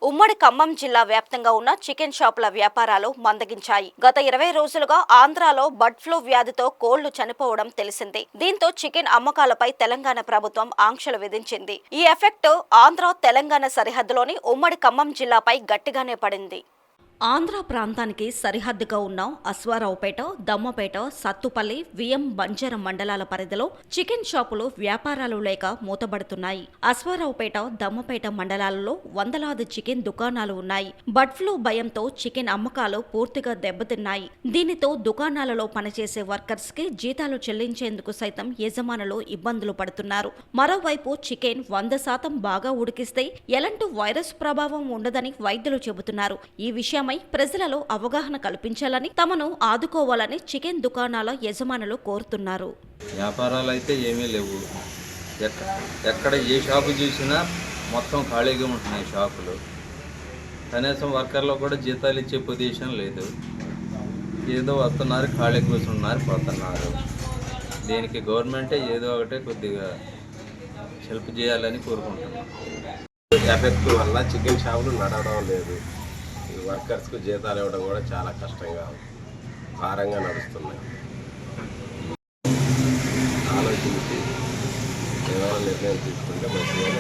ఉమ్మడి ఖమ్మం జిల్లా వ్యాప్తంగా ఉన్న చికెన్ షాపుల వ్యాపారాలు మందగించాయి. గత 20 రోజులుగా ఆంధ్రాలో బర్డ్ ఫ్లూ వ్యాధితో కోళ్లు చనిపోవడం తెలిసిందే. దీంతో చికెన్ అమ్మకాలపై తెలంగాణ ప్రభుత్వం ఆంక్షలు విధించింది. ఈ ఎఫెక్ట్ ఆంధ్ర తెలంగాణ సరిహద్దులోని ఉమ్మడి ఖమ్మం జిల్లాపై గట్టిగానే పడింది. ఆంధ్ర ప్రాంతానికి సరిహద్దుగా ఉన్న అశ్వారావుపేట, దమ్మపేట, సత్తుపల్లి, విఎం, బంజారం మండలాల పరిధిలో చికెన్ షాపులు వ్యాపారాలు లేక మూతబడుతున్నాయి. అశ్వారావుపేట, దమ్మపేట మండలాలలో వందలాది చికెన్ దుకాణాలు ఉన్నాయి. బర్డ్ ఫ్లూ భయంతో చికెన్ అమ్మకాలు పూర్తిగా దెబ్బతిన్నాయి. దీనితో దుకాణాలలో పనిచేసే వర్కర్స్ కి జీతాలు చెల్లించేందుకు సైతం యజమానులు ఇబ్బందులు పడుతున్నారు. మరోవైపు చికెన్ 100% బాగా ఉడికిస్తే ఎలాంటి వైరస్ ప్రభావం ఉండదని వైద్యులు చెబుతున్నారు. ఈ విషయం ప్రజలలో అవగాహన కల్పించాలని, తమను ఆదుకోవాలని చికెన్ దుకాణాల యజమానులు కోరుతున్నారు. వ్యాపారాలు అయితే ఏమీ లేవు. ఎక్కడ ఏ షాపు చూసినా మొత్తం ఖాళీగా ఉంటున్నాయి షాపులు. కనీసం వర్కర్లు కూడా జీతాలు ఇచ్చే పొజిషన్ లేదు. ఏదో వస్తున్నారు, ఖాళీ కూర్చున్నారు, పోతున్నారు. దీనికి గవర్నమెంటే ఏదో ఒకటి కొద్దిగా హెల్ప్ చేయాలని కోరుకుంటున్నాం. ఎఫెక్ట్ వల్ల చికెన్ షాపులు నడవడం లేదు. వర్కర్స్కు జీతాలు ఇవ్వడం కూడా చాలా కష్టంగా, భారంగా నడుస్తున్నాయి. ఆలోచించి ఏమైనా నిర్ణయం తీసుకుంటే మంచిగా